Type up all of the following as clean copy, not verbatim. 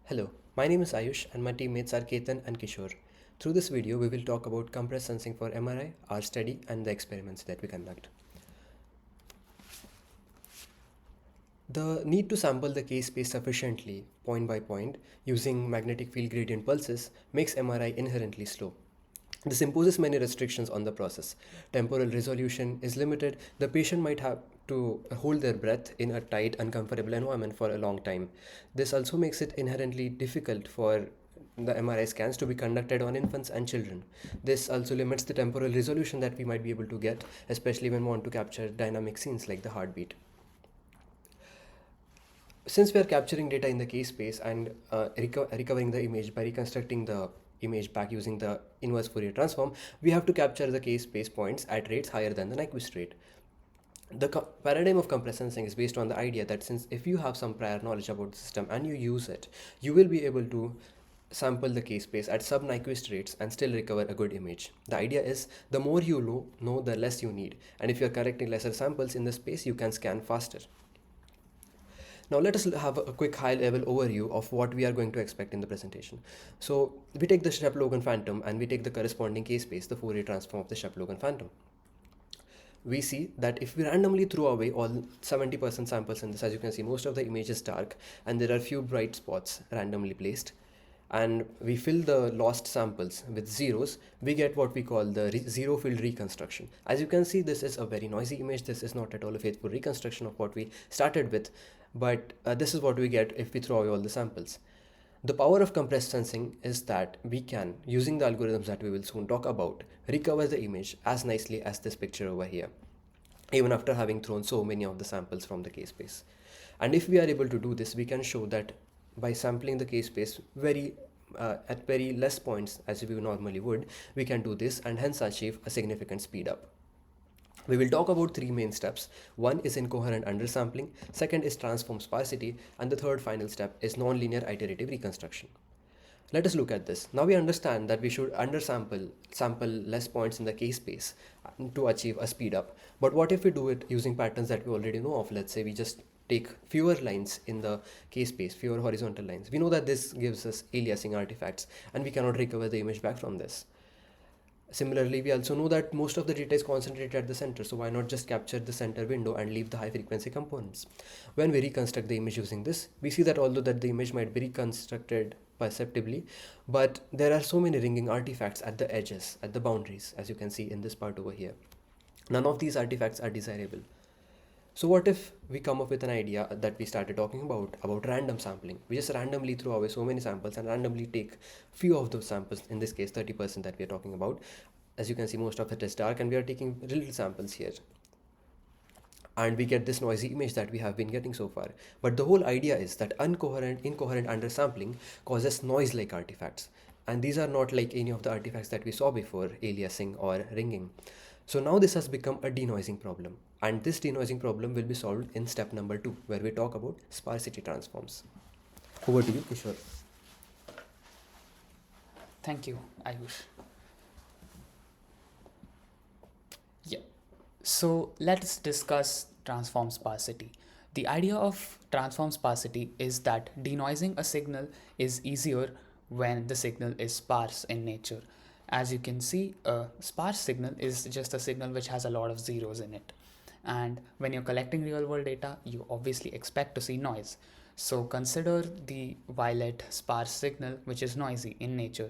Hello, my name is Ayush and my teammates are Ketan and Kishore. Through this video, we will talk about compressed sensing for MRI, our study, and the experiments that we conduct. The need to sample the case space sufficiently, point by point, using magnetic field gradient pulses makes MRI inherently slow. This imposes many restrictions on the process. Temporal resolution is limited. The patient might have to hold their breath in a tight, uncomfortable environment for a long time. This also makes it inherently difficult for the MRI scans to be conducted on infants and children. This also limits the temporal resolution that we might be able to get, especially when we want to capture dynamic scenes like the heartbeat. Since we are capturing data in the case space and recovering the image by reconstructing the image back using the inverse Fourier transform, we have to capture the case space points at rates higher than the Nyquist rate. The paradigm of compressed sensing is based on the idea that since if you have some prior knowledge about the system and you use it, you will be able to sample the case space at sub-Nyquist rates and still recover a good image. The idea is the more you know, the less you need. And if you are collecting lesser samples in the space, you can scan faster. Now let us have a quick high-level overview of what we are going to expect in the presentation. So we take the Shep-Logan phantom and we take the corresponding case space, the Fourier transform of the Shep-Logan phantom. We see that if we randomly throw away all 70% samples in this, as you can see, most of the image is dark and there are few bright spots randomly placed, and we fill the lost samples with zeros, we get what we call the zero field reconstruction. As you can see, this is a very noisy image. This is not at all a faithful reconstruction of what we started with, but this is what we get if we throw away all the samples. The power of compressed sensing is that we can, using the algorithms that we will soon talk about, recover the image as nicely as this picture over here, even after having thrown so many of the samples from the case space. And if we are able to do this, we can show that by sampling the case space at very less points as we normally would, we can do this and hence achieve a significant speed up. We will talk about three main steps. One is incoherent undersampling, second is transform sparsity, and the third final step is nonlinear iterative reconstruction. Let us look at this. Now we understand that we should sample less points in the case space to achieve a speed up. But what if we do it using patterns that we already know of? Let's say we just take fewer lines in the case space, fewer horizontal lines. We know that this gives us aliasing artifacts and we cannot recover the image back from this. Similarly, we also know that most of the data is concentrated at the center, so why not just capture the center window and leave the high frequency components? When we reconstruct the image using this, we see that although that the image might be reconstructed perceptibly, but there are so many ringing artifacts at the edges, at the boundaries, as you can see in this part over here. None of these artifacts are desirable. So what if we come up with an idea that we started talking about random sampling? We just randomly throw away so many samples and randomly take few of those samples, in this case 30% that we are talking about. As you can see, most of it is dark and we are taking little samples here. And we get this noisy image that we have been getting so far. But the whole idea is that incoherent undersampling causes noise-like artifacts. And these are not like any of the artifacts that we saw before, aliasing or ringing. So now this has become a denoising problem. And this denoising problem will be solved in step number 2, where we talk about sparsity transforms. Over to you, Kishore. Thank you, Ayush. Yeah. So let's discuss transform sparsity. The idea of transform sparsity is that denoising a signal is easier when the signal is sparse in nature. As you can see, a sparse signal is just a signal which has a lot of zeros in it. And when you're collecting real world data, you obviously expect to see noise. So consider the violet sparse signal, which is noisy in nature.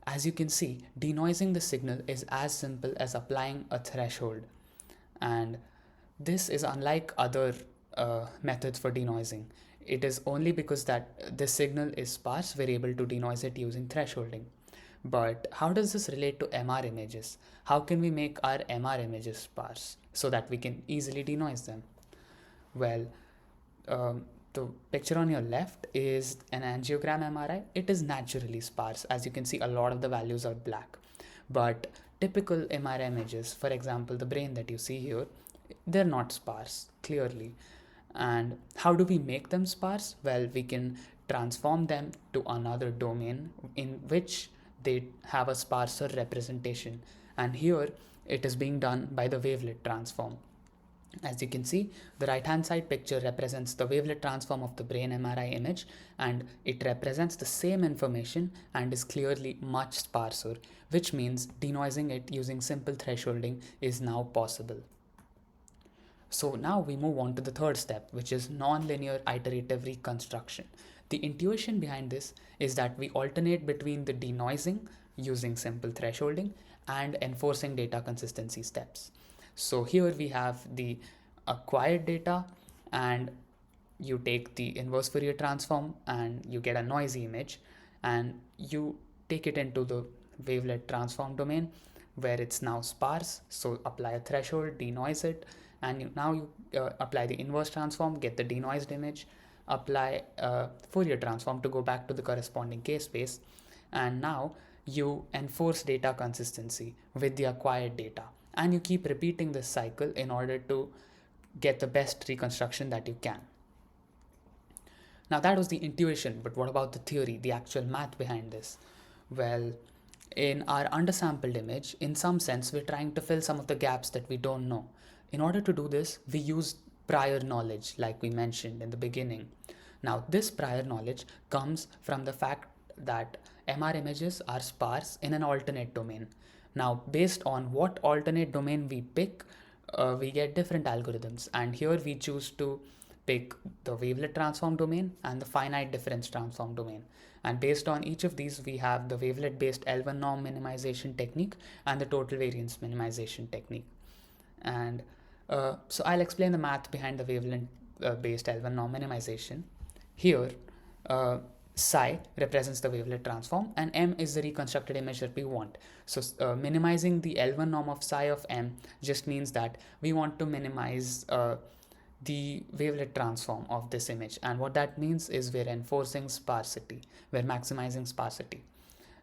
As you can see, denoising the signal is as simple as applying a threshold. And this is unlike other methods for denoising. It is only because that the signal is sparse we're able to denoise it using thresholding. But how does this relate to MR images? How can we make our MR images sparse so that we can easily denoise them? Well, the picture on your left is an angiogram MRI. It is naturally sparse. As you can see, a lot of the values are black. But typical MRI images, for example, the brain that you see here, they're not sparse, clearly. And how do we make them sparse? Well, we can transform them to another domain in which they have a sparser representation. And here, it is being done by the wavelet transform. As you can see, the right hand side picture represents the wavelet transform of the brain MRI image, and it represents the same information and is clearly much sparser, which means denoising it using simple thresholding is now possible. So now we move on to the third step, which is nonlinear iterative reconstruction. The intuition behind this is that we alternate between the denoising using simple thresholding and enforcing data consistency steps. So here we have the acquired data, and you take the inverse Fourier transform and you get a noisy image, and you take it into the wavelet transform domain where it's now sparse. So apply a threshold, denoise it, and now you apply the inverse transform, get the denoised image, apply Fourier transform to go back to the corresponding K space, and now you enforce data consistency with the acquired data, and you keep repeating this cycle in order to get the best reconstruction that you can. Now that was the intuition, but what about the theory, the actual math behind this? Well, in our undersampled image, in some sense, we're trying to fill some of the gaps that we don't know. In order to do this, we use prior knowledge, like we mentioned in the beginning. Now, this prior knowledge comes from the fact that MR images are sparse in an alternate domain. Now, based on what alternate domain we pick, we get different algorithms, and here we choose to pick the wavelet transform domain and the finite difference transform domain. And based on each of these, we have the wavelet based L1 norm minimization technique and the total variance minimization technique. And so I'll explain the math behind the wavelet based L1 norm minimization. Here, psi represents the wavelet transform and m is the reconstructed image that we want. So minimizing the L1 norm of psi of m just means that we want to minimize the wavelet transform of this image, and what that means is we're enforcing sparsity, we're maximizing sparsity.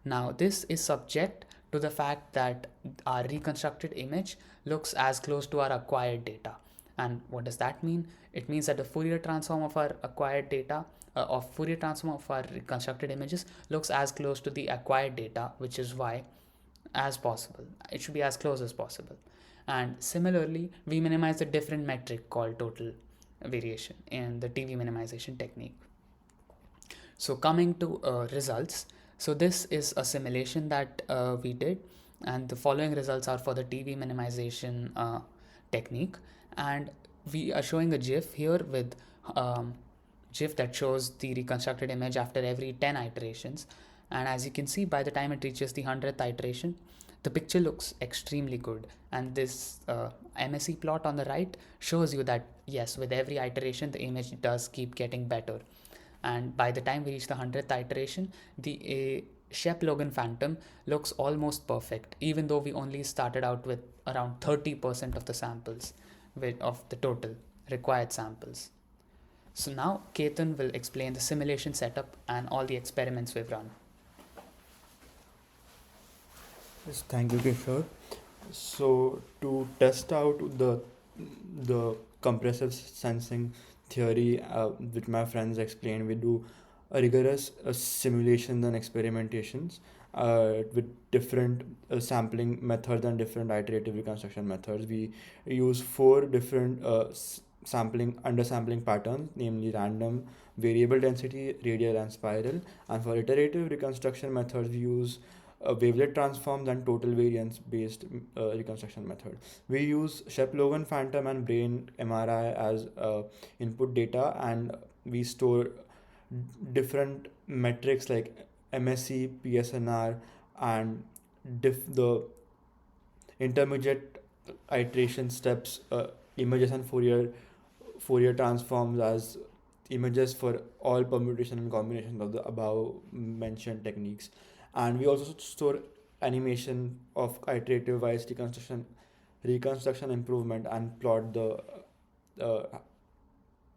Now this is subject to the fact that our reconstructed image looks as close to our acquired data. And what does that mean? It means that the Fourier transform of our acquired data of Fourier transform of our reconstructed images looks as close to the acquired data, which is why as possible it should be as close as possible. And similarly, we minimize the different metric called total variation in the TV minimization technique. So coming to results, so this is a simulation that we did, and the following results are for the TV minimization technique. And we are showing a GIF here with GIF that shows the reconstructed image after every 10 iterations. And as you can see, by the time it reaches the 100th iteration, the picture looks extremely good. And this MSE plot on the right shows you that yes, with every iteration, the image does keep getting better. And by the time we reach the 100th iteration, the Shep-Logan phantom looks almost perfect, even though we only started out with around 30% of the samples of the total required samples. So now Ketan will explain the simulation setup and all the experiments we've run. Yes, thank you, Kishore. So to test out the compressive sensing theory, which my friends explained, we do a rigorous simulations and experimentations with different sampling methods and different iterative reconstruction methods. We use four different undersampling patterns, namely random, variable density, radial, and spiral. And for iterative reconstruction methods, we use wavelet transforms and total variance based reconstruction method. We use Shep-Logan phantom and brain MRI as input data, and we store different metrics like MSE, PSNR, and the intermediate iteration steps, images and Fourier transforms as images for all permutation and combination of the above mentioned techniques. And we also store animation of iterative wise reconstruction improvement, and plot the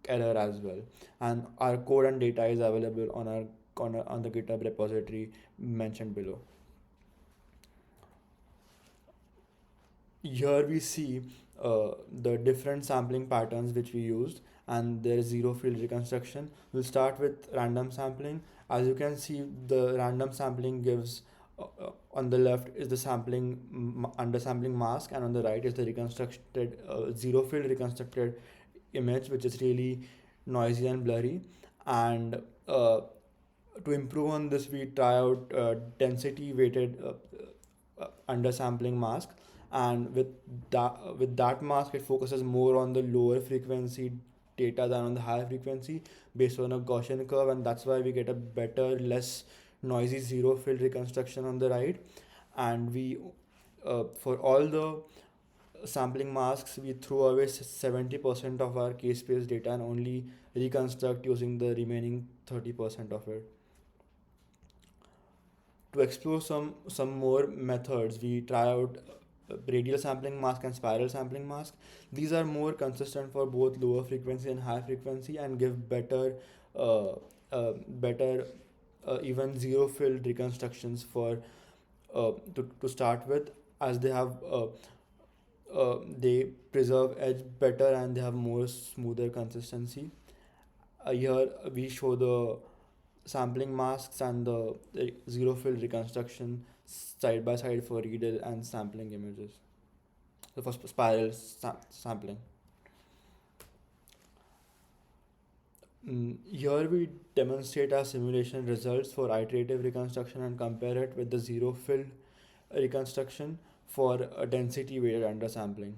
error as well. And our code and data is available on the GitHub repository mentioned below. Here we see the different sampling patterns which we used, and there is zero field reconstruction. We'll start with random sampling. As you can see, the random sampling gives On the left is the undersampling mask, and on the right is the reconstructed zero field reconstructed image, which is really noisy and blurry. And to improve on this, we try out density weighted undersampling mask, and with that mask, it focuses more on the lower frequency data than on the higher frequency based on a Gaussian curve, and that's why we get a better, less noisy zero field reconstruction on the right. And we for all the sampling masks, we throw away 70% of our case space data and only reconstruct using the remaining 30% of it. To explore some more methods, we try out radial sampling mask and spiral sampling mask. These are more consistent for both lower frequency and high frequency and give uh, better even zero field reconstructions for to start with, as they preserve edge better and they have more smoother consistency. Here we show the sampling masks and the zero field reconstruction side by side for radial and sampling images. So for spiral sampling. Here we demonstrate our simulation results for iterative reconstruction and compare it with the zero field reconstruction for a density weighted undersampling.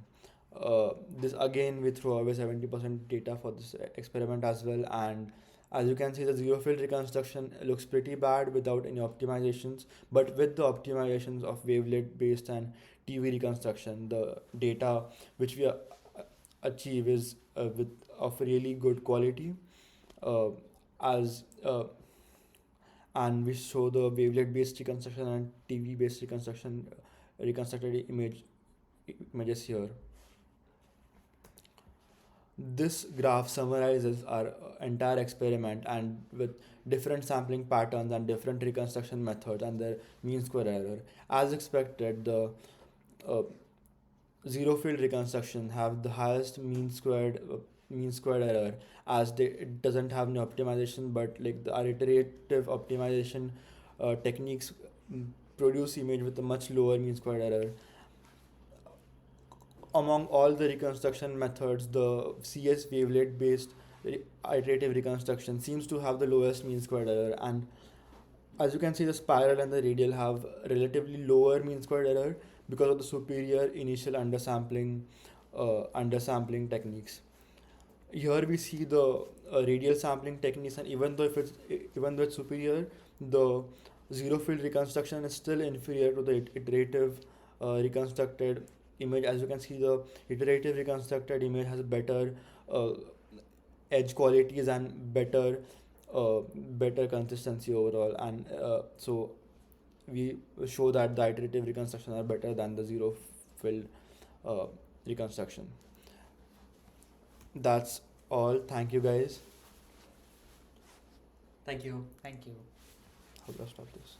This again, we throw away 70% data for this experiment as well, and as you can see, the zero field reconstruction looks pretty bad without any optimizations, but with the optimizations of wavelet based and TV reconstruction, the data which we achieve is with of really good quality. uh, as And we show the wavelet based reconstruction and TV based reconstruction reconstructed images here. This graph summarizes our entire experiment, and with different sampling patterns and different reconstruction methods and their mean square error. As expected, the uh, zero field reconstruction have the highest mean squared error, as it doesn't have any optimization, but like the iterative optimization techniques produce image with a much lower mean squared error. Among all the reconstruction methods, the CS wavelet based iterative reconstruction seems to have the lowest mean squared error, and as you can see, the spiral and the radial have relatively lower mean squared error because of the superior initial undersampling techniques. Here we see the radial sampling techniques, and even though it's superior, the zero field reconstruction is still inferior to the iterative reconstructed image. As you can see, the iterative reconstructed image has better uh, edge qualities and better consistency overall, and so we show that the iterative reconstruction are better than the zero field uh, reconstruction. That's all. Thank you guys. Thank you. Thank you. How do I stop this?